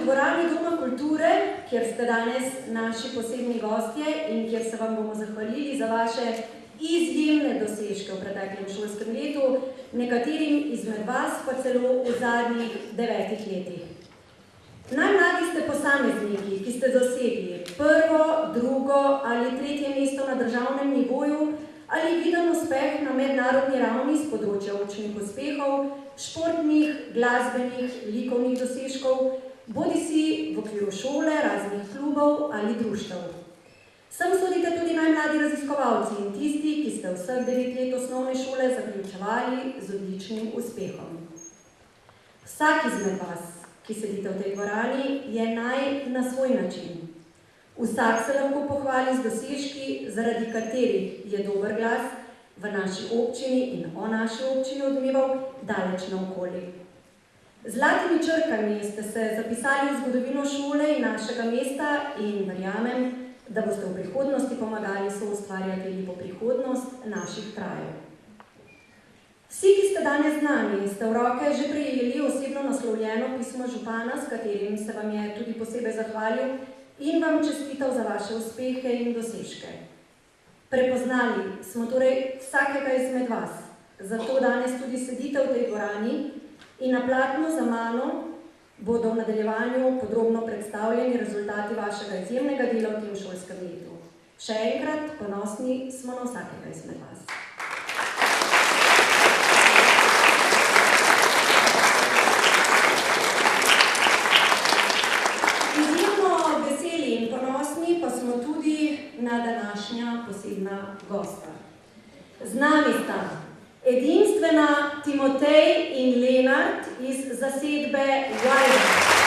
dvorani Doma kulture, kjer ste danes naši posebni gostje in kjer se vam bomo zahvalili za vaše izjemne dosežke v preteklem šolskem letu, nekaterim izmed vas pa celo v zadnjih 9 letih. Najmladi ste posamezniki, ki ste dosegli prvo, drugo ali tretje mesto na državnem nivoju ali viden uspeh na mednarodni ravni z področja učnih uspehov, športnih, glasbenih, likovnih dosežkov, bodisi v okviru šole, raznih klubov ali društev. Sem sodite tudi najmladi raziskovalci in tisti, ki ste vseh 9 let osnovne šole zaključevali z odličnim uspehom. Vsak izmed vas, ki sedite v tej dvorani, je na svoj način. Vsak se lahko pohvali z dosežki, zaradi katerih je dober glas v naši občini in o naši občini odmeval daleč naokoli. Z zlatimi črkami ste se zapisali v zgodovino šole in našega mesta in verjamem, da boste v prihodnosti pomagali soustvarjati lepo prihodnost naših krajev. Vsi, ki ste danes z nami, ste v roke že prejeli osebno naslovljeno pismo župana, s katerim se vam je tudi posebej zahvalil in vam čestital za vaše uspehe in dosežke. Prepoznali smo torej vsakega izmed vas, zato danes tudi sedite v tej dvorani in na platnu za mano bodo v nadaljevanju podrobno predstavljeni rezultati vašega izjemnega dela v tem šolskem letu. Še enkrat, ponosni smo na vsakega izmed vas. Na današnja posebna gosta. Z nami sta edinstvena Timotej in Lenart iz zasedbe Wilder.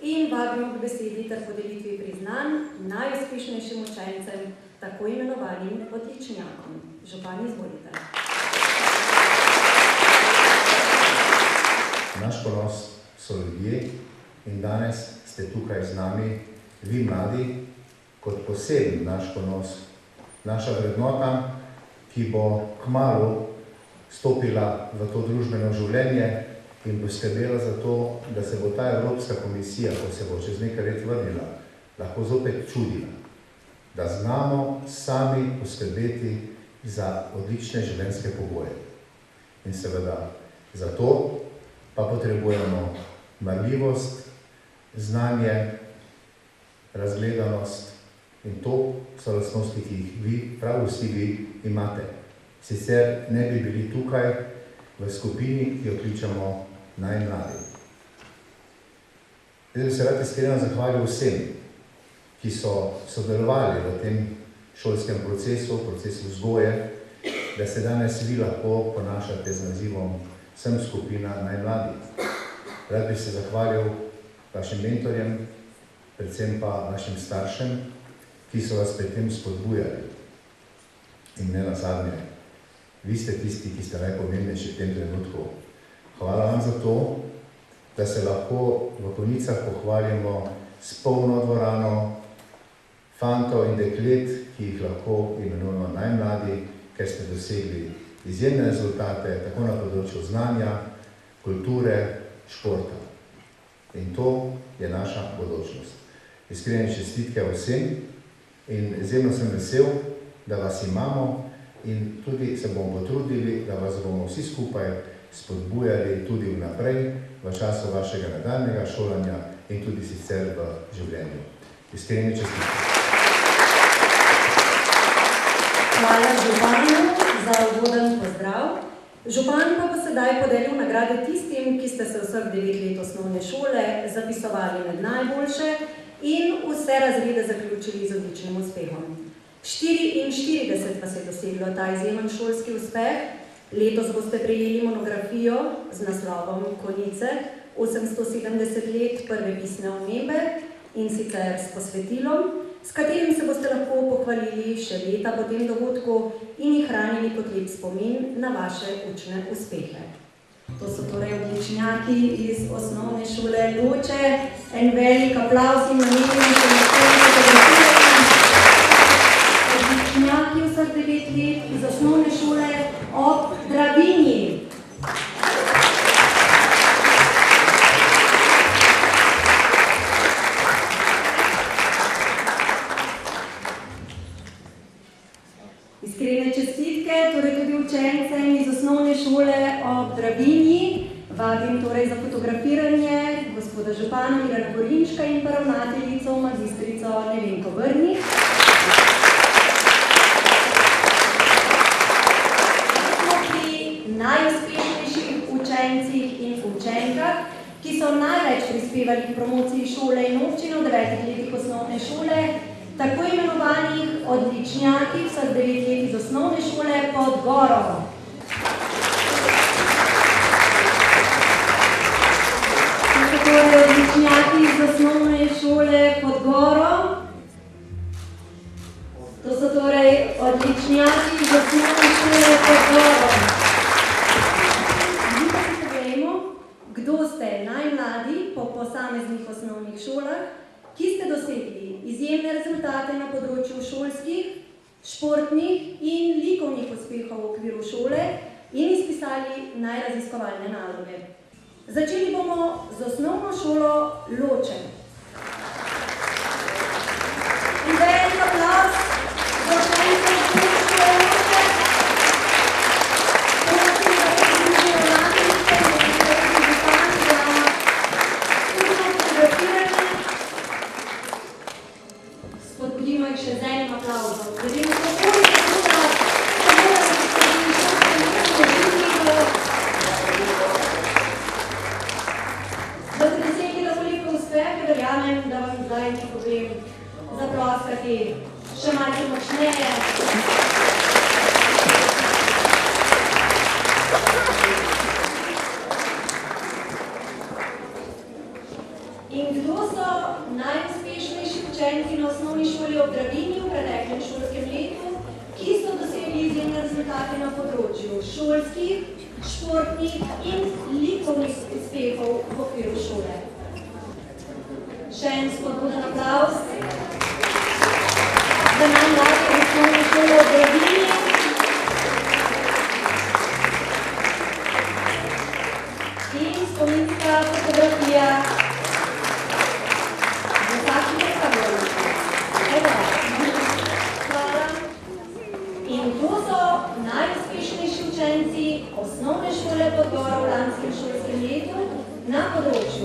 In vabimo k besedi ter podelitvi priznanj najuspešnejšim učencem, tako imenovanim odličnjakom. Župan, izvolite. Naš ponos so ljudje in danes ste tukaj z nami, vi mladi, kot poseben naš ponos, naša vrednota, ki bo kmalu stopila v to družbeno življenje in poskrbela za to, da se bo ta Evropska komisija, ko se bo čez nekaj let vrnila, lahko zopet čudila, da znamo sami poskrbeti za odlične življenjske pogoje. In seveda zato pa potrebujemo marljivost, znanje, razgledanost in to so lastnosti, ki jih vi, prav vsi vi imate. Sicer ne bi bili tukaj v skupini, ki jo kličemo najmladi. Zdaj bi se rad iskreno zahvalil vsem, ki so sodelovali v tem šolskem procesu vzgoje, da se danes vi lahko ponašate z nazivom Sem skupina najmladih. Rad bi se zahvalil vašim mentorjem, predvsem pa vašim staršem, ki so vas pri tem spodbujali. In ne nazadnje, vi ste tisti, ki ste najpomembnejši v tem trenutku. Hvala vam za to, da se lahko v Konjicah pohvalimo s polno dvorano fantov in deklet, ki jih lahko imenujemo najmladi, ker ste dosegli izjemne rezultate tako na področju znanja, kulture, športa. In to je naša bodočnost. Iskrene čestitke vsem in izjemno sem vesel, da vas imamo in tudi se bomo potrudili, da vas bomo vsi skupaj spodbujali tudi vnaprej v času vašega nadaljnjega šolanja in tudi sicer v življenju. Iskrene čestitke. Hvala županu za uvoden pozdrav. Župan pa bo sedaj podelil nagrade tistim, ki ste se vseh 9 let osnovne šole zapisovali med najboljše in vse razrede zaključili z odličnim uspehom. 44 vas je doseglo ta izjemen šolski uspeh. Letos boste prejeli monografijo z naslovom Konjice 870 let prve pisne omembe in sicer s posvetilom, s katerim se boste lahko pohvalili še leta po tem dogodku in jih hranili kot lep spomin na vaše učne uspehe. To so torej odličnjaki iz osnovne šole Loče. En velik aplavz in namenjeni še naslednje fotografiranje. Odličnjaki vseh 9 let iz osnovne šole ob Dravinji. Iskrene čestitke, torej tudi učencem iz osnovne šole ob Dravinji. Vabim torej za fotografiranje gospoda župana Mirana Gorinška in pa ravnateljico magistrico Nevenko Vrnik. Smo pri najuspešnejših učencih in učenkah, ki so največ prispevali k promociji šole in občine v 9 letih osnovne šole, tako imenovanih odličnjaki vseh 9 let iz osnovne šole pod Goro. To so torej odličnjaki iz osnovne šole pod Goro. To so torej odličnjaki iz osnovne šole pod Goro. Zdaj pa si poglejmo, kdo ste najmladi po posameznih osnovnih šolah, ki ste dosegli izjemne rezultate na področju šolskih, športnih in likovnih uspehov v okviru šole in izpisali najraziskovalne naloge. Začeli bomo z osnovno šolo Loče. In velik aplavz za učence osnovne šole Loče. Prosim, da se pridružijo ravnateljice in župani za skupno fotografiranje. Spodbudimo jih še z enim aplavzom. Želimo takoj da ste dosegli veliko uspehe, verjamem, da vam zdaj ne povem zaploskati še malce močneje. In kdo so najuspešnejši učenci na osnovni šoli ob Dravinji v preteklem šolskem letu, ki so dosegli izjemne rezultate na področju šolskih, športnih in likovnih uspehov v okviru šole. Še en spodbuden aplavz za najmlajše osnovne šole ob Dravinji. In spominska fotografija. In to so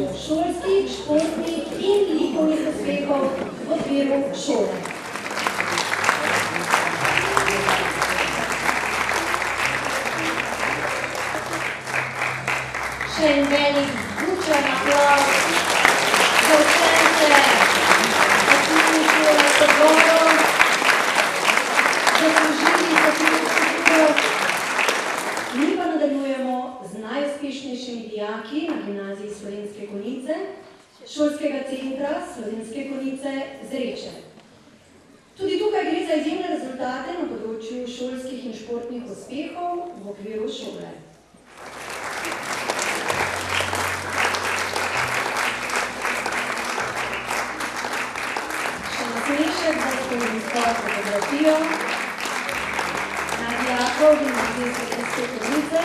področju šolskih, športnih in likovnih uspehov v okviru šole. Še en velik bučen aplavz za učence osnovne šole Podgoro, zaslužili so tudi. Mi pa nadaljujemo z najuspešnejšimi dijaki na gimnaziji Slovenske Konjice, šolskega centra Slovenske Konjice Zreče. Tudi tukaj gre za izjemne rezultate na področju šolskih in športnih uspehov v okviru šole. Še nasmešek za spominsko fotografijo na dijakov gimnazije Slovenske Konjice,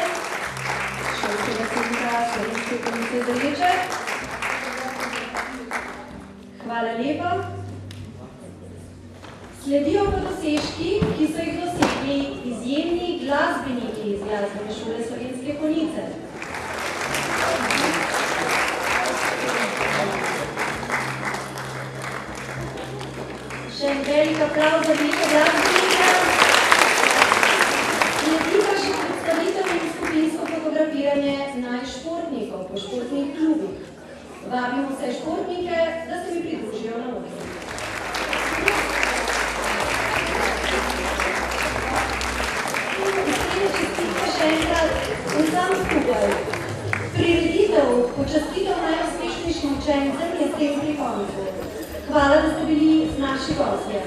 šolskega centra Slovenske Konjice Zreče. Hvala lepa. Sledijo pa dosežki, ki so jih dosegli izjemni glasbeniki iz Glasbene šole Slovenske Konjice. Še en velik aplavz za velike glasbenike. Sledi pa še predstavitev in skupinsko fotografiranje najšportnikov po športnih klubih. Vabimo vse športnike, da se mi pridružijo na odru. Čestitke še enkrat vsem skupaj. Prireditev počastitev najuspešnejšim učencem je s tem pri koncu. Hvala, da ste bili naši gostje.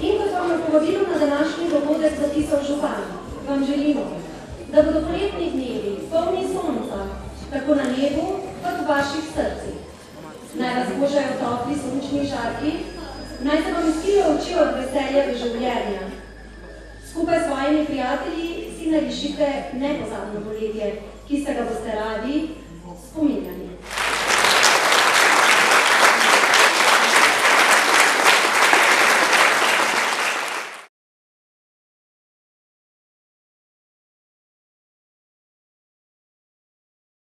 In kot vam je povabilo na današnji dogodek zapisal župan, vam želimo, da bodo poletni dnevi polni sonca, tako na nebu, kot v vaših srcih. Naj vas božajo topli sončni žarki, naj se vam izpilijo oči od veselja v življenja. Skupaj s svojimi prijatelji si narišite nepozabno poletje, ki se ga boste radi spominjali.